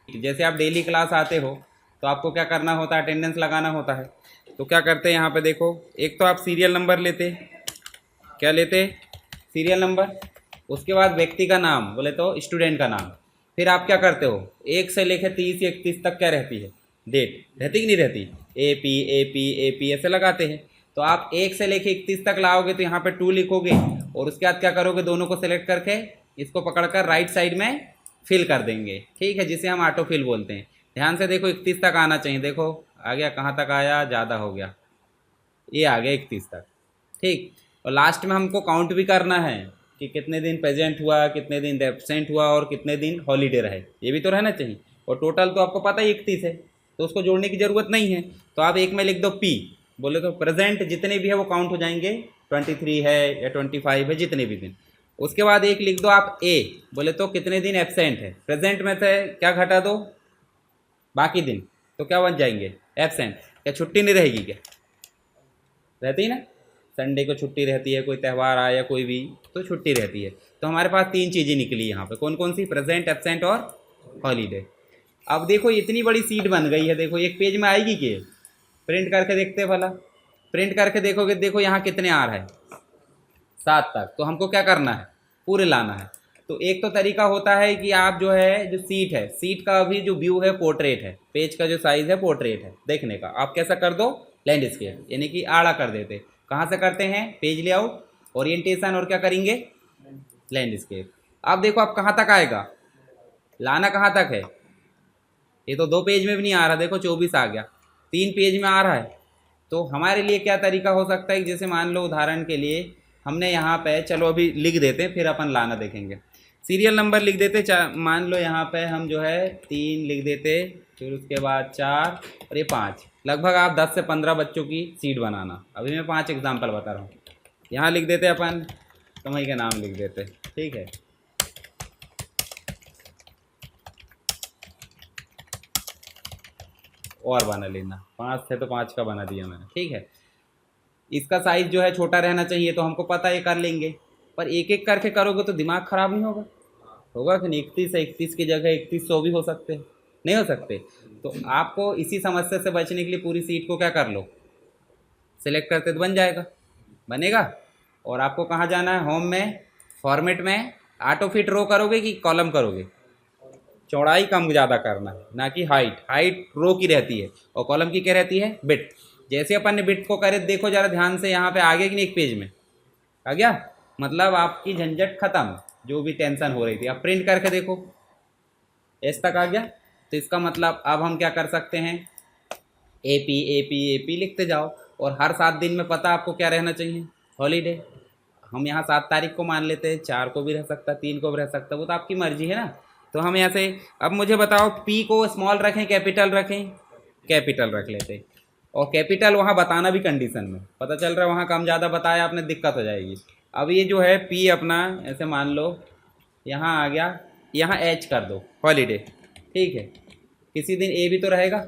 जैसे आप daily class आते हो तो आपको क्या करना होता है, अटेंडेंस लगाना होता है। तो क्या करते हैं यहाँ पे देखो, एक तो आप सीरियल नंबर लेते, क्या लेते, सीरियल नंबर। उसके बाद व्यक्ति का नाम, बोले तो स्टूडेंट का नाम। फिर आप क्या करते हो, 1 से लेकर 30 या 31 तक क्या रहती है, डेट रहती कि नहीं रहती, ए पी ऐसे लगाते हैं। तो आप 1 से लेकर 31 तक लाओगे तो यहाँ पे 2 लिखोगे, और उसके बाद क्या करोगे, दोनों को सेलेक्ट करके इसको पकड़कर राइट साइड में फिल कर देंगे, ठीक है, जिसे हम ऑटो फिल बोलते हैं। ध्यान से देखो 31 तक आना चाहिए, देखो आ गया, कहाँ तक आया, ज़्यादा हो गया, ये आ गया 31 तक, ठीक। और लास्ट में हमको काउंट भी करना है कि कितने दिन प्रेजेंट हुआ, कितने दिन एबसेंट हुआ, और कितने दिन हॉलीडे रहे, ये भी तो रहना चाहिए। और टोटल तो आपको पता ही 31 है, तो उसको जोड़ने की ज़रूरत नहीं है। तो आप एक में लिख दो पी, बोले तो प्रेजेंट जितने भी है वो काउंट हो जाएंगे, 23 है या 25 है, जितने भी दिन। उसके बाद एक लिख दो आप ए, बोले तो कितने दिन एबसेंट है, प्रेजेंट में से क्या घटा दो, बाकी दिन, तो क्या बन जाएंगे, एबसेंट। क्या छुट्टी नहीं रहेगी क्या, रहती है ना, संडे को छुट्टी रहती है, कोई त्यौहार आया कोई भी, तो छुट्टी रहती है। तो हमारे पास 3 चीज़ें निकली यहाँ पे, कौन कौन सी, प्रेजेंट, एब्सेंट और हॉलीडे। अब देखो इतनी बड़ी सीट बन गई है, देखो एक पेज में आएगी कि, प्रिंट करके देखते हैं भला, प्रिंट करके देखोगे, देखो यहाँ कितने आ रहा है, 7 तक। तो हमको क्या करना है, पूरे लाना है। तो एक तो तरीका होता है कि आप जो है, जो सीट है, सीट का अभी जो व्यू है पोर्ट्रेट है, पेज का जो साइज़ है पोर्ट्रेट है देखने का, आप कैसा कर दो, लैंडस्केप, यानी कि आड़ा कर देते। कहाँ से करते हैं, पेज लेआउट, ओरिएंटेशन, और क्या करेंगे, लैंडस्केप। अब देखो अब कहाँ तक आएगा, लाना कहाँ तक है, ये तो 2 पेज में भी नहीं आ रहा, देखो 24 आ गया, 3 पेज में आ रहा है। तो हमारे लिए क्या तरीका हो सकता है, जैसे मान लो उदाहरण के लिए हमने यहाँ पे, चलो अभी लिख देते हैं, फिर अपन लाना देखेंगे। सीरियल नंबर लिख देते, मान लो यहाँ पे हम जो है 3 लिख देते, फिर उसके बाद 4 और ये 5, लगभग आप 10 से 15 बच्चों की सीट बनाना। अभी मैं 5 एग्जाम्पल बता रहा हूँ। यहाँ लिख देते अपन, तुम्हारी का नाम लिख देते, ठीक है। और बना लेना, 5 थे तो 5 का बना दिया मैंने, ठीक है। इसका साइज़ जो है छोटा रहना चाहिए, तो हमको पता है कर लेंगे। पर एक एक करके करोगे तो दिमाग ख़राब नहीं होगा, होगा कि नहीं, 31 है, 31 की जगह 3100 भी हो सकते हैं, नहीं हो सकते। तो आपको इसी समस्या से बचने के लिए पूरी सीट को क्या कर लो, सेलेक्ट करते तो बन जाएगा, बनेगा। और आपको कहाँ जाना है, होम में, फॉर्मेट में, ऑटो फिट रो करोगे कि कॉलम करोगे, चौड़ाई कम ज़्यादा करना है, ना कि हाइट। हाइट रो की रहती है और कॉलम की क्या रहती है, बिट। जैसे अपन ने बिट को करे, देखो जरा ध्यान से, यहाँ पे आ गया कि नहीं, एक पेज में आ गया, मतलब आपकी झंझट खत्म, जो भी टेंशन हो रही थी। आप प्रिंट करके देखो, एस तक आ गया। तो इसका मतलब अब हम क्या कर सकते हैं, A P A P A P लिखते जाओ, और हर 7 दिन में पता आपको क्या रहना चाहिए, हॉलीडे। हम यहाँ 7 तारीख को मान लेते हैं, 4 को भी रह सकता, 3 को भी रह सकता, वो तो आपकी मर्जी है ना। तो हम यहाँ से, अब मुझे बताओ पी को स्मॉल रखें कैपिटल रखें, कैपिटल रख लेते। और कैपिटल वहाँ बताना भी कंडीशन में, पता चल रहा है वहाँ कम ज़्यादा बताया आपने, दिक्कत हो जाएगी। अब ये जो है पी अपना, ऐसे मान लो यहाँ आ गया, यहाँ एच कर दो, हॉलीडे, ठीक है। किसी दिन ए भी तो रहेगा,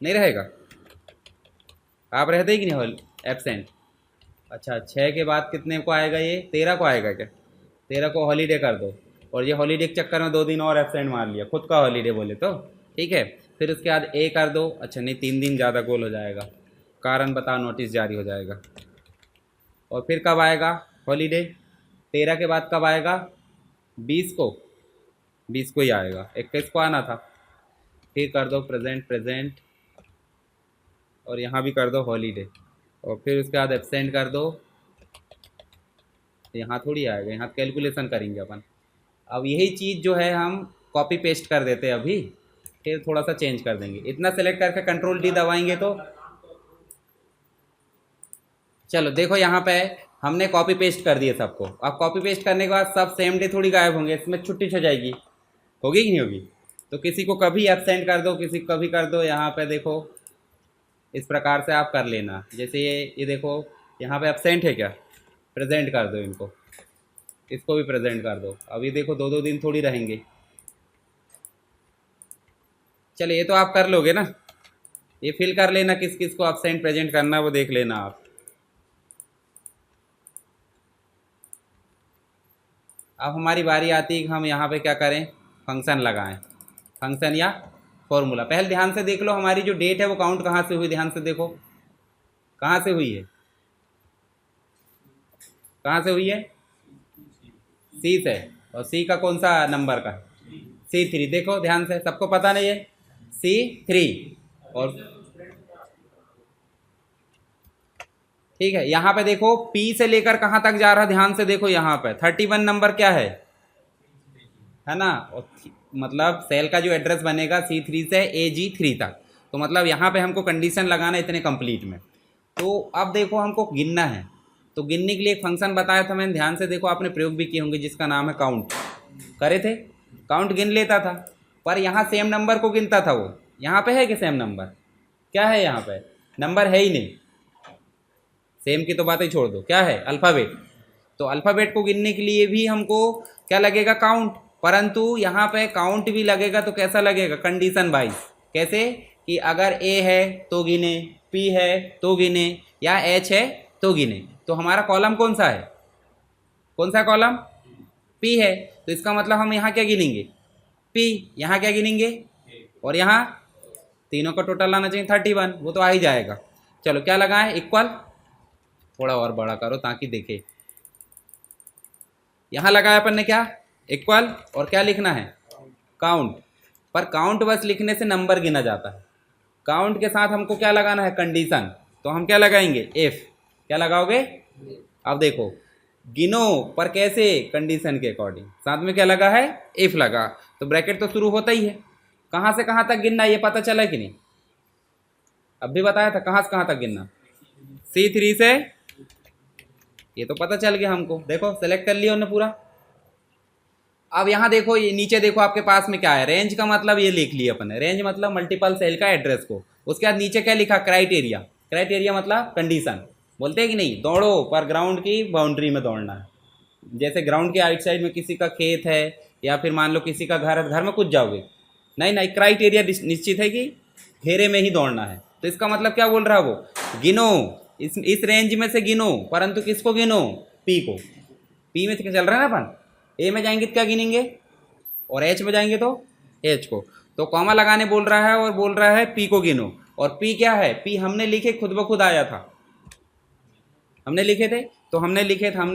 नहीं रहेगा, आप रहते ही कि नहीं, हॉल एबसेंट। अच्छा 6 के बाद कितने को आएगा, ये 13 को आएगा क्या, 13 को हॉलीडे कर दो। और ये हॉलीडे के चक्कर में 2 दिन और एबसेंट मार लिया, खुद का हॉलीडे बोले तो, ठीक है। फिर उसके बाद ए कर दो, अच्छा नहीं 3 दिन ज़्यादा गोल हो जाएगा, कारण बताओ, नोटिस जारी हो जाएगा। और फिर कब आएगा हॉलीडे, 13 के बाद कब आएगा, 20 को, 20 को ही आएगा, 21 को आना था। फिर कर दो प्रेजेंट, प्रेजेंट, और यहाँ भी कर दो हॉलीडे, और फिर उसके बाद एबसेंट कर दो। यहाँ थोड़ी आएगा, यहाँ कैलकुलेशन करेंगे अपन। अब यही चीज़ जो है हम कॉपी पेस्ट कर देते हैं अभी, फिर थोड़ा सा चेंज कर देंगे, इतना सेलेक्ट करके कंट्रोल डी दबाएंगे तो, चलो देखो यहाँ पे हमने कॉपी पेस्ट कर दिए सबको। अब कॉपी पेस्ट करने के बाद सब सेम डे थोड़ी गायब होंगे, इसमें छुट्टी हो जाएगी, होगी कि नहीं होगी। तो किसी को कभी एबसेंट कर दो, किसी को कभी कर दो, यहाँ पे देखो इस प्रकार से आप कर लेना। जैसे ये देखो यहाँ पे एबसेंट है क्या, प्रेजेंट कर दो इनको, इसको भी प्रेजेंट कर दो। अभी देखो 2-2 दिन थोड़ी रहेंगे। चलिए ये तो आप कर लोगे ना, ये फिल कर लेना, किस किस को एबसेंट प्रेजेंट करना वो देख लेना आप। अब हमारी बारी आती है कि हम यहाँ पे क्या करें, फंक्शन लगाएं, फंक्शन या फॉर्मूला। पहले ध्यान से देख लो हमारी जो डेट है वो काउंट कहाँ से हुई, ध्यान से देखो कहाँ से हुई है, कहाँ से हुई है, सी से। और सी का कौन सा नंबर का, C3। देखो ध्यान से, सबको पता नहीं है C3। और ठीक है, यहाँ पे देखो P से लेकर कहाँ तक जा रहा है, ध्यान से देखो यहाँ पे 31 नंबर क्या है ना। और मतलब सेल का जो एड्रेस बनेगा C3 से AG3 तक। तो मतलब यहाँ पे हमको कंडीशन लगाना है इतने कंप्लीट में। तो अब देखो हमको गिनना है, तो गिनने के लिए एक फंक्शन बताया था मैंने, ध्यान से देखो, आपने प्रयोग भी किए होंगे, जिसका नाम है काउंट। करे थे, काउंट गिन लेता था, पर यहाँ सेम नंबर को गिनता था वो। यहाँ पे है कि सेम नंबर, क्या है यहाँ पे, नंबर है ही नहीं। सेम की तो बात ही छोड़ दो, क्या है, अल्फ़ाबेट। तो अल्फ़ाबेट को गिनने के लिए भी हमको क्या लगेगा, काउंट। परंतु यहाँ पे काउंट भी लगेगा तो कैसा लगेगा, कंडीशन वाइज। कैसे कि अगर ए है तो गिने, पी है तो गिने, या एच है तो गिने। तो हमारा कॉलम कौन सा है, कौन सा कॉलम, पी है। तो इसका मतलब हम यहाँ क्या गिनेंगे, पी। यहाँ क्या गिनेंगे, और यहाँ तीनों का टोटल आना चाहिए 31, वो तो आ ही जाएगा। चलो क्या लगाएं, इक्वल, थोड़ा और बड़ा करो ताकि देखे। यहाँ लगाया अपन ने क्या, इक्वल, और क्या लिखना है, काउंट। पर काउंट बस लिखने से नंबर गिना जाता है, काउंट के साथ हमको क्या लगाना है, कंडीशन। तो हम क्या लगाएंगे, इफ। क्या लगाओगे, अब देखो गिनो, पर कैसे, कंडीशन के अकॉर्डिंग। साथ में क्या लगा है, इफ लगा। तो ब्रैकेट तो शुरू होता ही है, कहाँ से कहाँ तक गिनना, ये पता चला कि नहीं, अब भी बताया था कहाँ से कहाँ तक गिनना, C3 से, ये तो पता चल गया हमको। देखो सेलेक्ट कर लिया उन्होंने पूरा। अब यहाँ देखो, ये नीचे देखो आपके पास में क्या है, रेंज का मतलब ये लिख लिया अपन ने, रेंज मतलब मल्टीपल सेल का एड्रेस को। उसके बाद नीचे क्या लिखा, क्राइटेरिया। क्राइटेरिया मतलब कंडीशन, बोलते हैं कि नहीं, दौड़ो पर ग्राउंड की बाउंड्री में दौड़ना है। जैसे ग्राउंड के आउट साइड में किसी का खेत है, या फिर मान लो किसी का घर है, घर में कुछ जाओगे नहीं, नहीं, क्राइटेरिया निश्चित है कि घेरे में ही दौड़ना है। तो इसका मतलब क्या बोल रहा है वो, गिनो, इस रेंज में से गिनो, परंतु किसको गिनो, पी को। पी में चल रहा है ना अपन, ए में जाएंगे तो क्या गिनेंगे, और एच में जाएंगे तो एच को। तो कॉमा लगाने बोल रहा है, और बोल रहा है पी को गिनो। और पी क्या है, पी हमने लिखे, खुद ब खुद आया था, हमने लिखे थे, तो हमने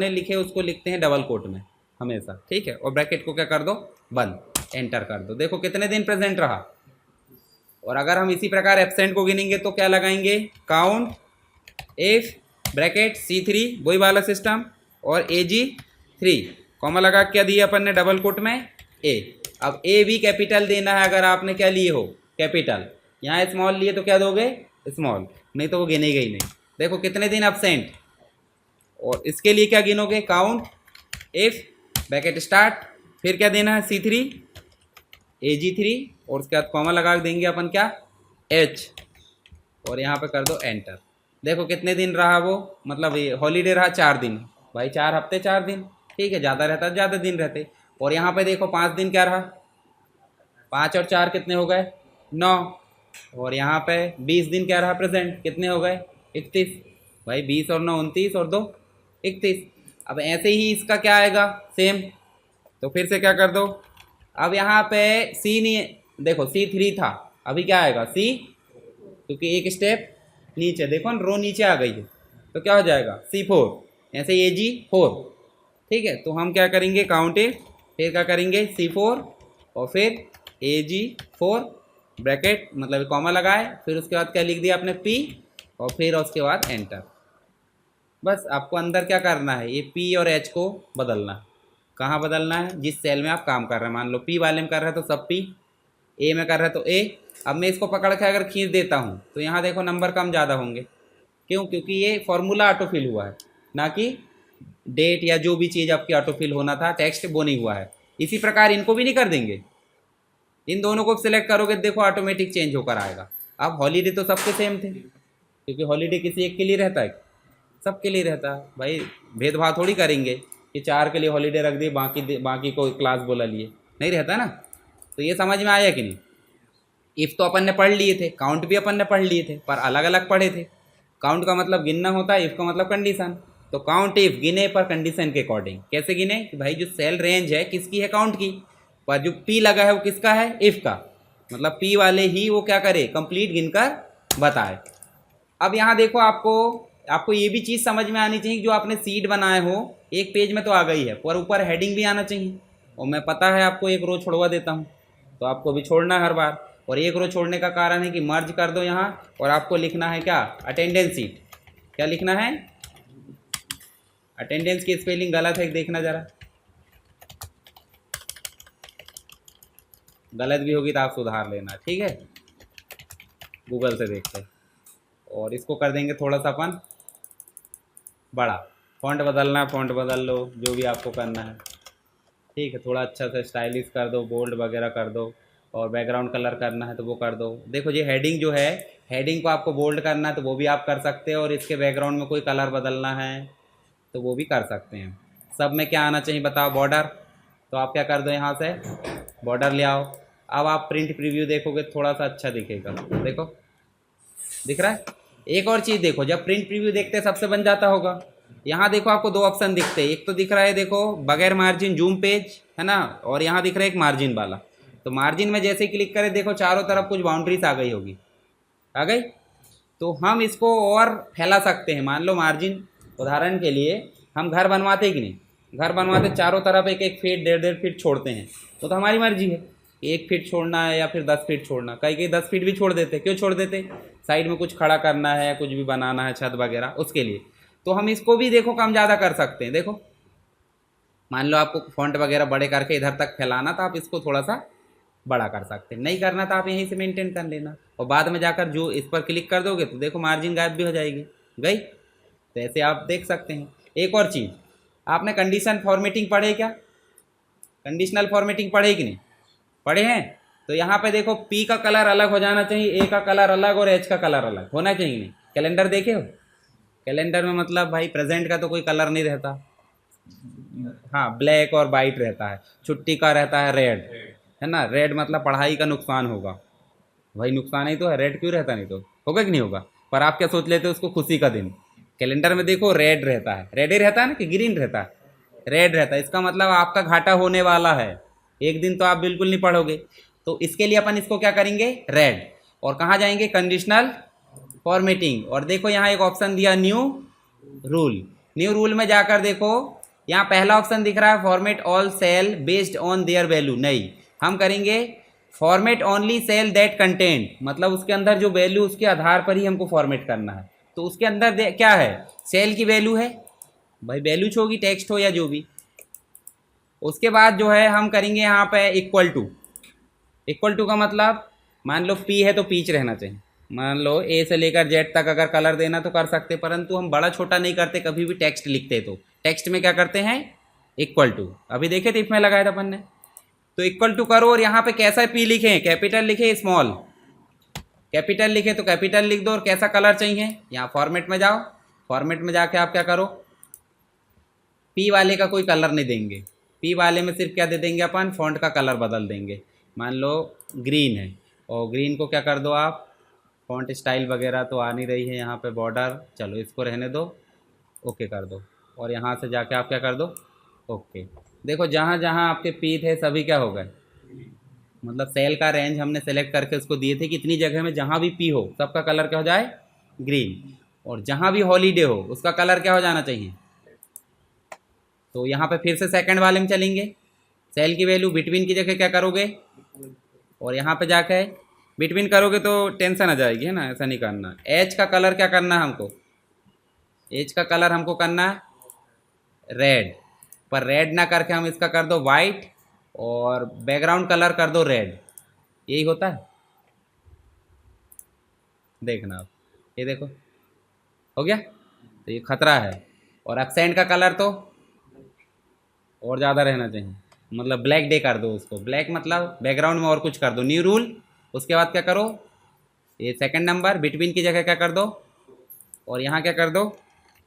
लिखे उसको लिखते हैं डबल कोट में हमेशा, ठीक है। और ब्रैकेट को क्या कर दो, बंद, एंटर कर दो। देखो कितने दिन प्रेजेंट रहा। और अगर हम इसी प्रकार एब्सेंट को गिनेंगे तो क्या लगाएंगे, काउंट, इफ, ब्रैकेट C3, वही वाला सिस्टम, और AG3, कॉमा लगा क्या दिया अपन ने, डबल कोट में ए। अब ए भी कैपिटल देना है, अगर आपने क्या लिए हो, कैपिटल। यहाँ स्मॉल लिए तो क्या दोगे, स्मॉल, नहीं तो वो गिनेगा ही नहीं। देखो कितने दिन एब्सेंट, और इसके लिए क्या गिनोगे, काउंट, इफ, ब्रैकेट स्टार्ट, फिर क्या देना है, C3, AG3, और उसके बाद कॉमा लगा देंगे अपन क्या, H, और यहाँ पे कर दो एंटर। देखो कितने दिन रहा वो, मतलब ये हॉलीडे रहा 4 दिन, भाई 4 हफ्ते 4 दिन, ठीक है, ज़्यादा रहता ज़्यादा दिन रहते। और यहाँ पे देखो 5 दिन क्या रहा, 5 और 4 कितने हो गए, 9। और यहाँ पे 20 दिन क्या रहा प्रेजेंट, कितने हो गए, 31, भाई 20 और 9 29, और 2 31। अब ऐसे ही इसका क्या आएगा, सेम। तो फिर से क्या कर दो, अब यहाँ पे C नहीं, देखो C3 था, अभी क्या आएगा C, क्योंकि एक स्टेप नीचे, देखो रो नीचे आ गई है, तो क्या हो जाएगा C4, ऐसे AG4, ठीक है। तो हम क्या करेंगे, काउंटेड, फिर क्या करेंगे C4, और फिर AG4, ब्रैकेट मतलब कॉमा लगाए, फिर उसके बाद क्या लिख दिया आपने P, और फिर उसके बाद एंटर। बस आपको अंदर क्या करना है, ये P और H को बदलना है। कहाँ बदलना है, जिस सेल में आप काम कर रहे हैं। मान लो P वाले में कर रहे हैं तो सब P, A में कर रहे हैं तो A। अब मैं इसको पकड़ के अगर खींच देता हूँ तो यहाँ देखो नंबर कम ज़्यादा होंगे, क्यों, क्योंकि ये फॉर्मूला ऑटोफिल हुआ है, ना कि डेट या जो भी चीज़ आपकी ऑटोफिल होना था, टेक्स्ट वो नहीं हुआ है। इसी प्रकार इनको भी नहीं कर देंगे, इन दोनों को सिलेक्ट करोगे देखो ऑटोमेटिक चेंज होकर आएगा। अब हॉलीडे तो सबके सेम थे, क्योंकि हॉलीडे किसी एक के लिए रहता है, सबके लिए रहता है। भाई भेदभाव थोड़ी करेंगे कि 4 के लिए हॉलीडे रख दिए, बाकी को क्लास बोला लिए, नहीं रहता ना। तो ये समझ में आया कि नहीं। इफ़ तो अपन ने पढ़ लिए थे, काउंट भी अपन ने पढ़ लिए थे, पर अलग अलग पढ़े थे। काउंट का मतलब गिनना होता है, इफ़ का मतलब कंडीशन। तो काउंट इफ गिने पर कंडीशन के अकॉर्डिंग। कैसे गिने कि भाई जो सेल रेंज है किसकी है, काउंट की, पर जो P लगा है वो किसका है, इफ़ का। मतलब पी वाले ही वो क्या करे, कंप्लीट गिनकर बताए। अब यहाँ देखो, आपको ये भी चीज़ समझ में आनी चाहिए, जो आपने सीट बनाए हो एक पेज में तो आ गई है, पर ऊपर हेडिंग भी आना चाहिए। और मैं पता है आपको एक रो छोड़वा देता हूँ, तो आपको भी छोड़ना है हर बार। और एक रो छोड़ने का कारण है कि मर्ज कर दो यहाँ, और आपको लिखना है क्या, अटेंडेंस सीट। क्या लिखना है, अटेंडेंस की स्पेलिंग गलत है, देखना ज़रा, गलत भी होगी तो आप सुधार लेना, ठीक है, गूगल से देख कर। और इसको कर देंगे थोड़ा सा अपन बड़ा, फ़ॉन्ट बदलना है फ़ॉन्ट बदल लो, जो भी आपको करना है, ठीक है। थोड़ा अच्छा से स्टाइलिश कर दो, बोल्ड वगैरह कर दो, और बैकग्राउंड कलर करना है तो वो कर दो। देखो ये हेडिंग जो है, हेडिंग को आपको बोल्ड करना है तो वो भी आप कर सकते हो, और इसके बैकग्राउंड में कोई कलर बदलना है तो वो भी कर सकते हैं। सब में क्या आना चाहिए बताओ, बॉर्डर, तो आप क्या कर दो, यहाँ से बॉर्डर ले आओ। अब आप प्रिंट प्रीव्यू देखोगे थोड़ा सा अच्छा दिखेगा, देखो दिख रहा है। एक और चीज़ देखो, जब प्रिंट प्रीव्यू देखते हैं सबसे बन जाता होगा, यहाँ देखो आपको दो ऑप्शन दिखते हैं, एक तो दिख रहा है देखो बगैर मार्जिन जूम पेज, है ना, और यहाँ दिख रहा है एक मार्जिन वाला। तो मार्जिन में जैसे क्लिक करें देखो चारों तरफ कुछ बाउंड्रीज आ गई होगी, आ गई। तो हम इसको और फैला सकते हैं। मान लो मार्जिन, उदाहरण के लिए हम घर बनवाते कि नहीं, घर बनवाते चारों तरफ एक एक फीट 1.5 फीट छोड़ते हैं, तो हमारी मर्जी है 1 फीट छोड़ना है या फिर 10 फीट छोड़ना। कई कई 10 फीट भी छोड़ देते, क्यों छोड़ देते, साइड में कुछ खड़ा करना है, कुछ भी बनाना है, छत वगैरह, उसके लिए। तो हम इसको भी देखो कम ज़्यादा कर सकते हैं। देखो मान लो आपको फॉन्ट वगैरह बड़े करके इधर तक फैलाना, तो आप इसको थोड़ा सा बड़ा कर सकते हैं। नहीं करना तो आप यहीं से मेंटेन कर लेना, और बाद में जाकर जो इस पर क्लिक कर दोगे तो देखो मार्जिन गायब भी हो जाएगी, गई। तो ऐसे आप देख सकते हैं। एक और चीज़, आपने कंडीशन फॉर्मेटिंग पढ़े क्या, कंडीशनल फॉर्मेटिंग पढ़े कि नहीं पढ़े हैं। तो यहाँ पे देखो पी का कलर अलग हो जाना चाहिए, ए का कलर अलग, और एच का कलर अलग होना चाहिए। नहीं, कैलेंडर देखे हो, कैलेंडर में मतलब भाई प्रेजेंट का तो कोई कलर नहीं रहता, हाँ ब्लैक और वाइट रहता है। छुट्टी का रहता है रेड, है ना, रेड मतलब पढ़ाई का नुकसान होगा, भाई नुकसान ही तो है, रेड क्यों रहता, नहीं तो होगा कि नहीं होगा। पर आप क्या सोच लेते हो उसको खुशी का दिन। कैलेंडर में देखो रेड रहता है, रेड ही रहता है ना कि ग्रीन रहता है, रेड रहता है। इसका मतलब आपका घाटा होने वाला है, एक दिन तो आप बिल्कुल नहीं पढ़ोगे। तो इसके लिए अपन इसको क्या करेंगे, रेड। और कहाँ जाएंगे, कंडीशनल फॉर्मेटिंग, और देखो यहाँ एक ऑप्शन दिया न्यू रूल। न्यू रूल में जाकर देखो, यहाँ पहला ऑप्शन दिख रहा है format all cell based on their value. नहीं, हम करेंगे format only cell that content, मतलब उसके अंदर जो वैल्यू उसके आधार पर ही हमको फॉर्मेट करना है। तो उसके अंदर क्या है, सेल की वैल्यू है, भाई वैल्यू होगी, टेक्स्ट हो या जो भी। उसके बाद जो है हम करेंगे यहाँ पे इक्वल टू। इक्वल टू का मतलब, मान लो पी है तो पीच रहना चाहिए। मान लो ए से लेकर जेड तक अगर कलर देना तो कर सकते, परंतु हम बड़ा छोटा नहीं करते कभी भी टेक्स्ट लिखते, तो टेक्स्ट में क्या करते हैं, इक्वल टू। अभी देखे थे इसमें लगाया था अपन ने। तो इक्वल टू करो, और यहाँ पे कैसा पी लिखें, कैपिटल लिखे स्मॉल, कैपिटल लिखे तो कैपिटल लिख दो, और कैसा कलर चाहिए, यहाँ फॉर्मेट में जाओ, फॉर्मेट में जाके आप क्या करो, पी वाले का कोई कलर नहीं देंगे, पी वाले में सिर्फ क्या दे देंगे अपन, फॉन्ट का कलर बदल देंगे। मान लो ग्रीन है, और ग्रीन को क्या कर दो आप, फॉन्ट स्टाइल वगैरह तो आ नहीं रही है यहाँ पे, बॉर्डर, चलो इसको रहने दो, ओके कर दो। और यहाँ से जाके आप क्या कर दो, ओके। देखो जहाँ जहाँ आपके पी थे सभी क्या हो गए, मतलब सेल का रेंज हमने सेलेक्ट करके उसको दिए थे कि इतनी जगह में जहाँ भी पी हो सबका कलर क्या हो जाए, ग्रीन। और जहाँ भी हॉलीडे हो उसका कलर क्या हो जाना चाहिए। तो यहाँ पे फिर से सेकंड वाले में चलेंगे, सेल की वैल्यू बिटवीन की जगह क्या करोगे, और यहाँ पे जाके बिटवीन करोगे तो टेंशन आ जाएगी, है ना, ऐसा नहीं करना। एच का कलर क्या करना है हमको, एच का कलर हमको करना है रेड, पर रेड ना करके हम इसका कर दो वाइट, और बैकग्राउंड कलर कर दो रेड, यही होता है। देखना आप, ये देखो हो गया। तो ये खतरा है। और एक्सेंट का कलर तो और ज़्यादा रहना चाहिए, मतलब ब्लैक डे कर दो उसको, ब्लैक मतलब बैकग्राउंड में और कुछ कर दो, न्यू रूल। उसके बाद क्या करो, ये सेकंड नंबर बिटवीन की जगह क्या कर दो, और यहाँ क्या कर दो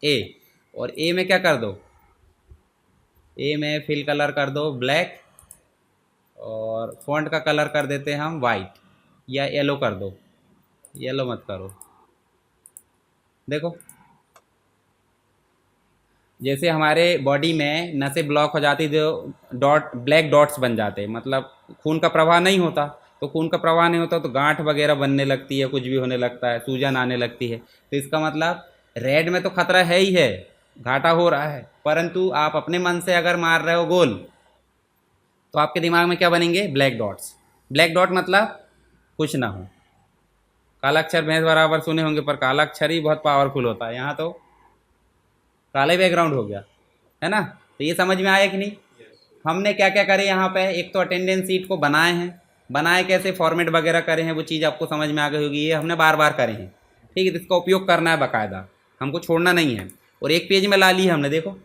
ए, और ए में क्या कर दो, ए में फिल कलर कर दो ब्लैक, और फॉन्ट का कलर कर देते हैं हम वाइट, या येलो कर दो, येलो मत करो। देखो जैसे हमारे बॉडी में नसें ब्लॉक हो जाती, जो डॉट ब्लैक डॉट्स बन जाते हैं, मतलब खून का प्रवाह नहीं होता, तो खून का प्रवाह नहीं होता तो गांठ वगैरह बनने लगती है, कुछ भी होने लगता है, सूजन आने लगती है। तो इसका मतलब रेड में तो खतरा है ही है, घाटा हो रहा है, परंतु आप अपने मन से अगर मार रहे हो गोल तो आपके दिमाग में क्या बनेंगे? Black dots. ब्लैक डॉट मतलब कुछ ना हो। काला अक्षर भैंस बराबर सुने होंगे, पर काला अक्षर ही बहुत पावरफुल होता है। यहाँ तो काले बैकग्राउंड हो गया, है ना। तो ये समझ में आया कि नहीं? हमने क्या क्या करे यहाँ पे? एक तो अटेंडेंस सीट को बनाए हैं, बनाए कैसे, फॉर्मेट वगैरह करे हैं, वो चीज़ आपको समझ में आ गई होगी। ये हमने बार बार करे हैं, ठीक है। तो इसका उपयोग करना है बाकायदा, हमको छोड़ना नहीं है। और एक पेज में ला ली हमने, देखो।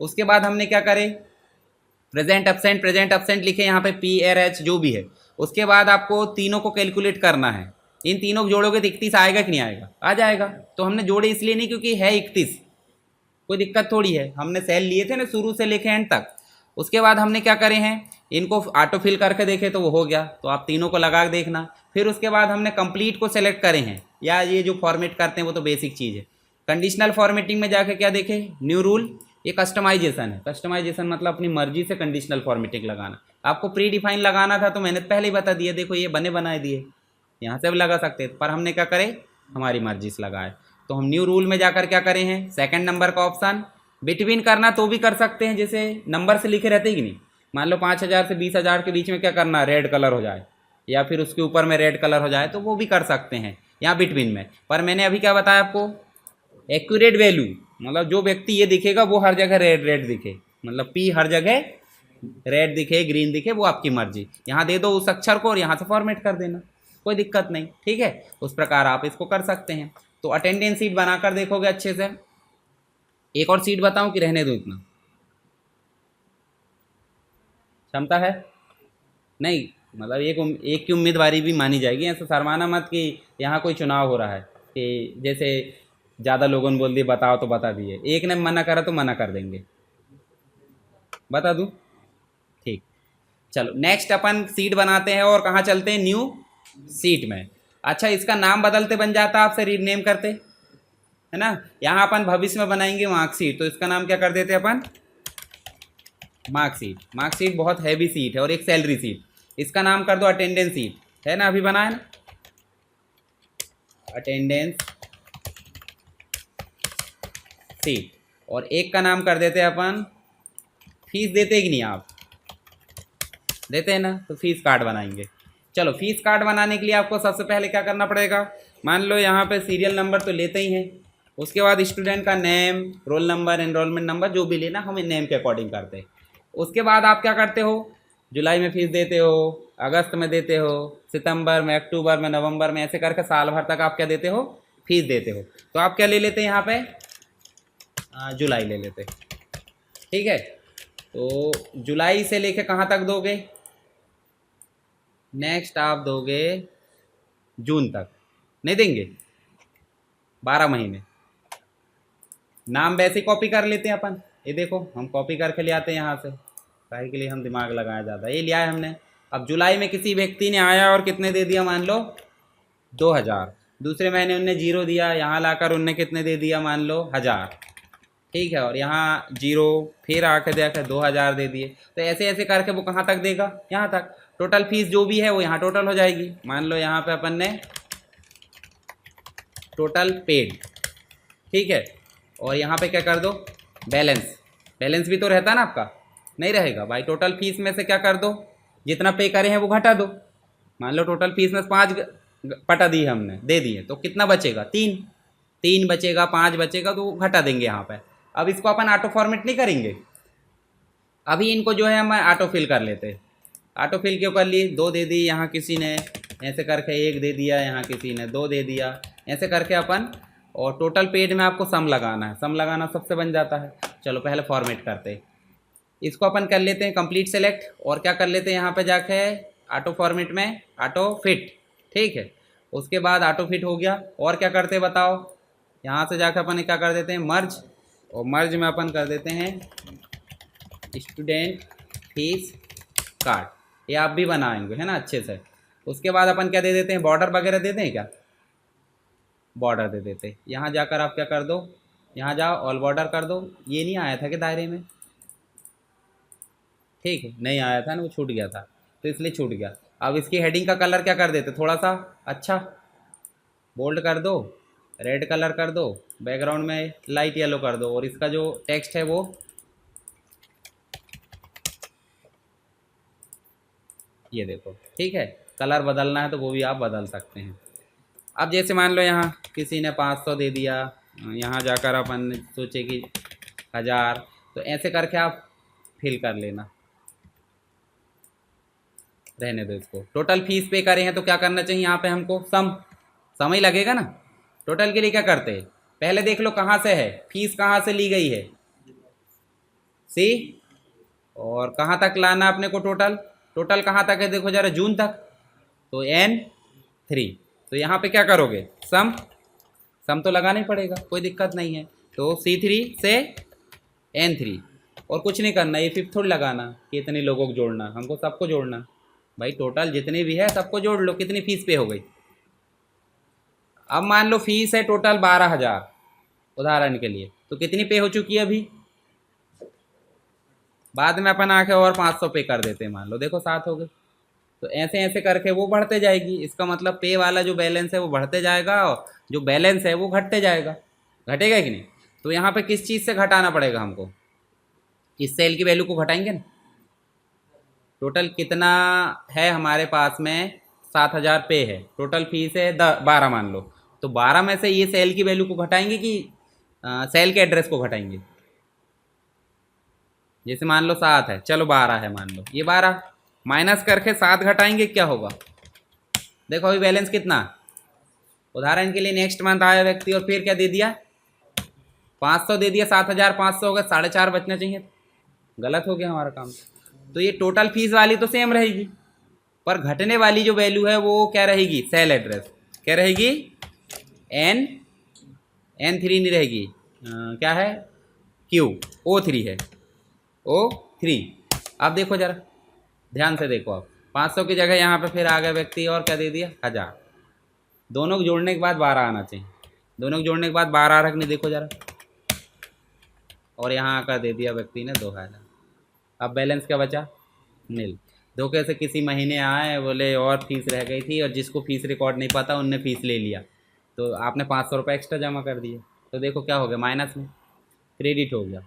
उसके बाद हमने क्या करे? प्रेजेंट एब्सेंट लिखे यहाँ पे, पी आर एच जो भी है। उसके बाद आपको तीनों को कैलकुलेट करना है। इन तीनों को जोड़ोगे तो 31 आएगा कि नहीं आएगा? आ जाएगा। तो हमने जोड़े इसलिए नहीं क्योंकि है 31, कोई दिक्कत थोड़ी है। हमने सेल लिए थे ना शुरू से लेके एंड तक। उसके बाद हमने क्या करे हैं, इनको ऑटो फिल करके देखे तो वो हो गया। तो आप तीनों को लगा के देखना। फिर उसके बाद हमने कंप्लीट को सेलेक्ट करे हैं, या ये जो फॉर्मेट करते हैं वो तो बेसिक चीज़ है। कंडीशनल फॉर्मेटिंग में जाके क्या देखे? न्यू रूल, ये कस्टमाइजेशन है। कस्टमाइजेशन मतलब अपनी मर्जी से कंडीशनल फॉर्मेटिंग लगाना। आपको प्री डिफाइन लगाना था तो मैंने पहले ही बता दिया, देखो ये बने बनाए दिए, यहाँ से भी लगा सकते थे, पर हमने क्या करे? हमारी मर्जी से लगाए। तो हम न्यू रूल में जाकर क्या करें हैं? सेकंड नंबर का ऑप्शन बिटवीन करना तो भी कर सकते हैं, जैसे नंबर से लिखे रहते कि नहीं। मान लो 5,000 से 20,000 के बीच में क्या करना? रेड कलर हो जाए, या फिर उसके ऊपर में रेड कलर हो जाए, तो वो भी कर सकते हैं यहाँ बिटवीन में। पर मैंने अभी क्या बताया आपको? एक्यूरेट वैल्यू, मतलब जो व्यक्ति ये दिखेगा वो हर जगह रेड रेड दिखे, मतलब पी हर जगह रेड दिखे, ग्रीन दिखे, वो आपकी मर्जी। यहाँ दे दो उस अक्षर को और यहाँ से फॉर्मेट कर देना, कोई दिक्कत नहीं, ठीक है। उस प्रकार आप इसको कर सकते हैं। तो अटेंडेंस सीट बनाकर देखोगे अच्छे से। एक और सीट बताऊं कि रहने दो? इतना क्षमता है नहीं, मतलब एक की उम्मीदवारी भी मानी जाएगी। ऐसा शर्माना मत कि यहाँ कोई चुनाव हो रहा है कि जैसे ज़्यादा लोगों ने बोल दिए बताओ तो बता दिए, एक ने मना करा तो मना कर देंगे। बता दूं? ठीक। चलो नेक्स्ट अपन सीट बनाते हैं और कहाँ चलते हैं? न्यू सीट में। अच्छा, इसका नाम बदलते बन जाता, आपसे रीनेम करते, है ना। यहाँ अपन भविष्य में बनाएंगे मार्कशीट, तो इसका नाम क्या कर देते अपन? मार्कशीट। मार्कशीट बहुत हैवी सीट है। और एक सैलरी सीट, इसका नाम कर दो अटेंडेंस सीट, है ना, अभी बनाया ना, अटेंडेंस सीट। और एक का नाम कर देते हैं अपन फीस। देते कि नहीं आप? देते हैं ना, तो फीस कार्ड बनाएंगे। चलो फीस कार्ड बनाने के लिए आपको सबसे पहले क्या करना पड़ेगा? मान लो यहाँ पे सीरियल नंबर तो लेते ही हैं, उसके बाद स्टूडेंट का name, roll number, enrolment number जो भी लेना, हम नेम के अकॉर्डिंग करते हैं। उसके बाद आप क्या करते हो? जुलाई में फीस देते हो, अगस्त में देते हो, सितंबर में, अक्टूबर में, नवंबर में, ऐसे करके साल भर तक आप क्या देते हो? फीस देते हो। तो आप क्या ले लेते हैं यहाँ पे? जुलाई ले लेते, ठीक है। तो जुलाई से लेके कहाँ तक दोगे? नेक्स्ट आप दोगे जून तक, नहीं देंगे? 12 महीने। नाम वैसे कॉपी कर लेते हैं अपन, ये देखो हम कॉपी करके ले आते हैं यहाँ से, काहे के लिए हम दिमाग लगाया ज़्यादा। ये लिया है हमने। अब जुलाई में किसी व्यक्ति ने आया और कितने दे दिया? मान लो 2,000। दूसरे महीने उनने 0 दिया, यहाँ लाकर उनने कितने दे दिया? मान लो 1,000, ठीक है। और यहाँ 0, फिर आके देखा 2,000 दे दिए। तो ऐसे ऐसे करके वो कहाँ तक देगा? यहाँ तक। टोटल फीस जो भी है वो यहाँ टोटल हो जाएगी। मान लो यहाँ पे अपन ने टोटल पेड, ठीक है। और यहाँ पे क्या कर दो? बैलेंस। बैलेंस भी तो रहता है ना आपका? नहीं रहेगा भाई। टोटल फीस में से क्या कर दो? जितना पे करे हैं वो घटा दो। मान लो टोटल फीस में 5 पटा दी हमने, दे दिए, तो कितना बचेगा? 3। 3 बचेगा, 5 बचेगा, तो घटा देंगे यहाँ पे। अब इसको अपन ऑटो फॉर्मेट नहीं करेंगे, अभी इनको जो है हम ऑटो फिल कर लेते। ऑटो फिल क्यों कर लिए? 2 दे दी यहाँ किसी ने, ऐसे करके 1 दे दिया, यहाँ किसी ने 2 दे दिया, ऐसे करके अपन। और टोटल पेज में आपको सम लगाना है, सम लगाना सबसे बन जाता है। चलो पहले फॉर्मेट करते हैं इसको। अपन कर लेते हैं कंप्लीट सेलेक्ट, और क्या कर लेते हैं यहाँ पे जाके ऑटो फॉर्मेट में ऑटो फिट, ठीक है। उसके बाद ऑटो फिट हो गया, और क्या करते हैं बताओ? यहाँ से जाकर अपन क्या कर देते हैं? मर्ज। और मर्ज में अपन कर देते हैं स्टूडेंट फीस कार्ड, ये आप भी बनाएंगे, है ना, अच्छे से। उसके बाद अपन क्या दे देते हैं? बॉर्डर वगैरह देते हैं क्या? बॉर्डर दे देते। यहाँ जाकर आप क्या कर दो? यहाँ जाओ, ऑल बॉर्डर कर दो। ये नहीं आया था कि दायरे में? ठीक है, नहीं आया था ना, वो छूट गया था, तो इसलिए छूट गया। अब इसकी हेडिंग का कलर क्या कर देते, थोड़ा सा अच्छा बोल्ड कर दो, रेड कलर कर दो, बैकग्राउंड में लाइट येलो कर दो, और इसका जो टेक्स्ट है वो ये देखो, ठीक है। कलर बदलना है तो वो भी आप बदल सकते हैं। अब जैसे मान लो यहाँ किसी ने 500 दे दिया, यहाँ जाकर अपन सोचे कि 1000, तो ऐसे करके आप फिल कर लेना, रहने दो इसको। टोटल फीस पे करे हैं तो क्या करना चाहिए यहाँ पे हमको, सम ही लगेगा ना। टोटल के लिए क्या करते हैं, पहले देख लो कहाँ से है, फीस कहाँ से ली गई है, सी, और कहाँ तक लाना अपने को, टोटल टोटल कहाँ तक है देखो जरा, जून तक, तो N3। तो यहाँ पे क्या करोगे, सम तो लगाना ही पड़ेगा, कोई दिक्कत नहीं है। तो C3 से N3, और कुछ नहीं करना, ये फिफ्थ थोड़ी लगाना कि इतने लोगों को जोड़ना, हमको सबको जोड़ना भाई, टोटल जितने भी है सबको जोड़ लो, कितनी फीस पे हो गई। अब मान लो फीस है टोटल 12,000 उदाहरण के लिए, तो कितनी पे हो चुकी है अभी, बाद में अपन आके और 500 पे कर देते हैं, मान लो देखो 7 हो गए। तो ऐसे ऐसे करके वो बढ़ते जाएगी, इसका मतलब पे वाला जो बैलेंस है वो बढ़ते जाएगा, और जो बैलेंस है वो घटते जाएगा, घटेगा कि नहीं। तो यहाँ पे किस चीज़ से घटाना पड़ेगा हमको, इस सेल की वैल्यू को घटाएंगे ना। टोटल कितना है हमारे पास में, 7,000 पे है, टोटल फीस है 12 मान लो, तो 12 में से ये सेल की वैल्यू को घटाएंगे कि सेल के एड्रेस को घटाएंगे। जैसे मान लो 7 है, चलो 12 है मान लो, ये 12 माइनस करके 7 घटाएंगे, क्या होगा देखो अभी बैलेंस कितना। उदाहरण के लिए नेक्स्ट मंथ आया व्यक्ति और फिर क्या दे दिया, 500 दे दिया, 7,500 हो गए, 4.5 बचना चाहिए, गलत हो गया हमारा काम। तो ये टोटल फीस वाली तो सेम रहेगी, पर घटने वाली जो वैल्यू है वो क्या रहेगी, सेल एड्रेस क्या रहेगी, N3 नहीं रहेगी, क्या है, Q03 है, O3। अब देखो जरा ध्यान से देखो, अब 500 की जगह यहाँ पे फिर आ गया व्यक्ति और क्या दे दिया, 1000। दोनों को जोड़ने के बाद 12 आना चाहिए, दोनों को जोड़ने के बाद 12 रखनी, देखो जरा, और यहाँ आकर दे दिया व्यक्ति ने 2000। अब बैलेंस क्या बचा, नील। धोखे से किसी महीने आए बोले और फीस रह गई थी, और जिसको फीस रिकॉर्ड नहीं पता उनने फीस ले लिया, तो आपने 500 रुपये एक्स्ट्रा जमा कर दिए, तो देखो क्या हो गया, माइनस में, क्रेडिट हो गया।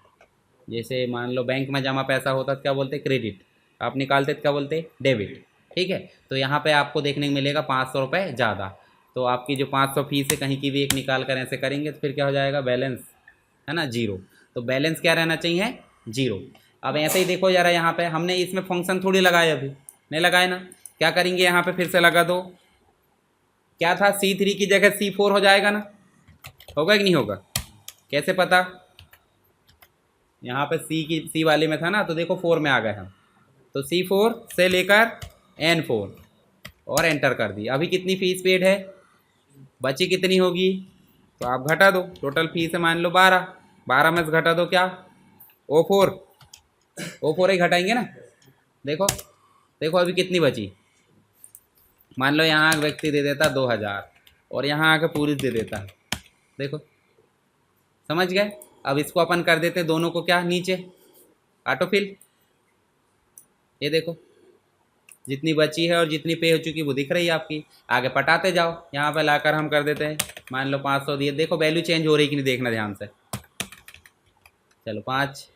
जैसे मान लो बैंक में जमा पैसा होता तो क्या बोलते, क्रेडिट, आप निकालते तो क्या बोलते, डेबिट, ठीक है। तो यहाँ पे आपको देखने को मिलेगा 500 रुपये ज़्यादा, तो आपकी जो 500 फीस है कहीं की भी एक निकाल कर ऐसे करेंगे तो फिर क्या हो जाएगा, बैलेंस है ना 0। तो बैलेंस क्या रहना चाहिए, 0। अब ऐसे ही देखो जरा, यहाँ पे हमने इसमें फंक्शन थोड़ी लगाए, अभी नहीं लगाए ना, क्या करेंगे यहाँ पे फिर से लगा दो, क्या था C3 की जगह C4 हो जाएगा ना, होगा कि नहीं होगा, कैसे पता, यहाँ पे सी वाले में था ना, तो देखो 4 में आ गए हम, तो C4 से लेकर N4 और एंटर कर दी। अभी कितनी फीस पेड है, बची कितनी होगी, तो आप घटा दो, टोटल फीस है मान लो 12, 12 में से घटा दो क्या, O4 ही घटाएंगे ना। देखो देखो अभी कितनी बची, मान लो यहाँ व्यक्ति दे देता 2000 और यहाँ आके पूरी दे देता, देखो समझ गए। अब इसको अपन कर देते दोनों को क्या, नीचे ऑटोफिल, ये देखो जितनी बची है और जितनी पे हो चुकी वो दिख रही है आपकी, आगे पटाते जाओ, यहाँ पे लाकर हम कर देते हैं, मान लो 500 दिए, देखो वैल्यू चेंज हो रही कि नहीं देखना ध्यान से, चलो 5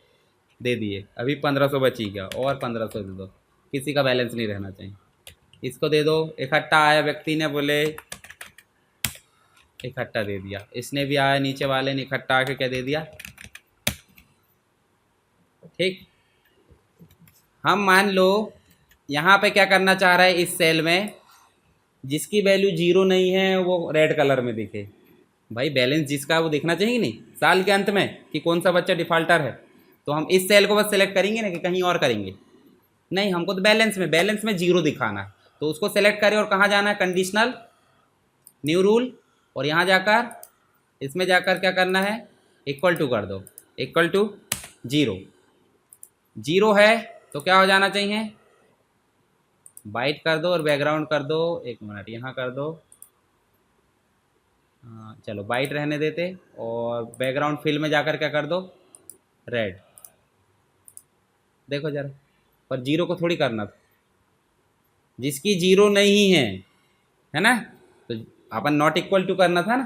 दे दिए, अभी 1500 बची गया, और 1500 दे दो, किसी का बैलेंस नहीं रहना चाहिए, इसको दे दो। इकट्ठा आया व्यक्ति ने बोले इकट्ठा दे दिया, इसने भी आया नीचे वाले ने इकट्ठा आके क्या दे दिया, ठीक। हम मान लो यहाँ पे क्या करना चाह रहा है, इस सेल में जिसकी वैल्यू 0 नहीं है वो रेड कलर में दिखे, भाई बैलेंस जिसका वो दिखना चाहिए नहीं साल के अंत में कि कौन सा बच्चा डिफॉल्टर है, तो हम इस सेल को बस सेलेक्ट करेंगे ना कि कहीं और करेंगे, नहीं हमको तो बैलेंस में 0 दिखाना है, तो उसको सेलेक्ट करें और कहाँ जाना है, कंडीशनल न्यू रूल, और यहाँ जाकर इसमें जाकर क्या करना है, इक्वल टू कर दो, इक्वल टू 0, 0 है तो क्या हो जाना चाहिए, वाइट कर दो और बैकग्राउंड कर दो, एक मिनट यहाँ कर दो, चलो वाइट रहने देते, और बैकग्राउंड फिल में जाकर क्या कर दो, रेड, देखो जरा, पर 0 को थोड़ी करना था, जिसकी जीरो नहीं है ना, तो अपन नॉट इक्वल टू करना था ना,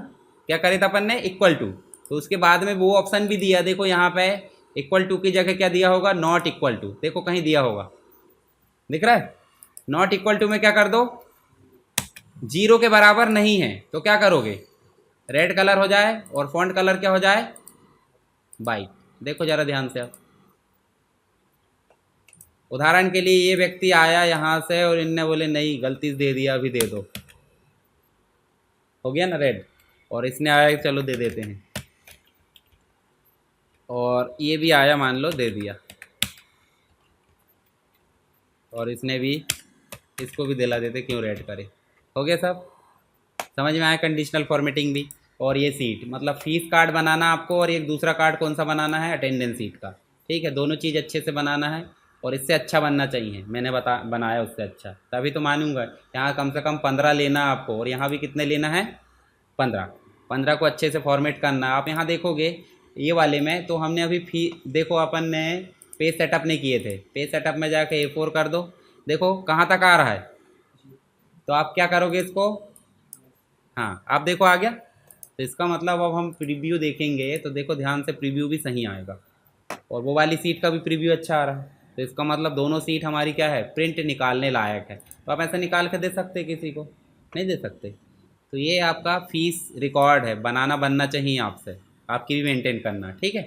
क्या करे था अपन ने, इक्वल टू। तो उसके बाद में वो ऑप्शन भी दिया, देखो यहाँ पे इक्वल टू की जगह क्या दिया होगा, नॉट इक्वल टू, देखो कहीं दिया होगा, दिख रहा है। नॉट इक्वल टू में क्या कर दो, जीरो के बराबर नहीं है, तो क्या करोगे, रेड कलर हो जाए और फॉन्ट कलर क्या हो जाए, वाइट। देखो जरा ध्यान से आप, उदाहरण के लिए ये व्यक्ति आया यहाँ से और इनने बोले नहीं गलती से दे दिया, अभी दे दो, हो गया ना रेड, और इसने आया चलो दे देते हैं, और ये भी आया मान लो दे दिया, और इसने भी, इसको भी दिला देते, क्यों रेड करे, हो गया सब, समझ में आया कंडीशनल फॉर्मेटिंग भी। और ये सीट मतलब फीस कार्ड बनाना आपको, और एक दूसरा कार्ड कौन सा बनाना है, अटेंडेंस सीट का, ठीक है, दोनों चीज़ अच्छे से बनाना है, और इससे अच्छा बनना चाहिए, मैंने बनाया उससे अच्छा, तभी तो मानूंगा। यहाँ कम से कम 15 लेना आपको, और यहाँ भी कितने लेना है, 15। 15 को अच्छे से फॉर्मेट करना। आप यहाँ देखोगे ये वाले में, तो हमने अभी देखो अपन ने पेज सेटअप नहीं किए थे, पेज सेटअप में जाके A4 कर दो, देखो कहाँ तक आ रहा है, तो आप क्या करोगे इसको, हाँ आप देखो आ गया, तो इसका मतलब अब हम प्रीव्यू देखेंगे, तो देखो ध्यान से प्रीव्यू भी सही आएगा, और वो वाली सीट का भी प्रीव्यू अच्छा आ रहा है, तो इसका मतलब दोनों सीट हमारी क्या है, प्रिंट निकालने लायक है। तो आप ऐसे निकाल के दे सकते किसी को, नहीं दे सकते। तो ये आपका फीस रिकॉर्ड है, बनना चाहिए आपसे, आपकी भी मेंटेन करना, ठीक है।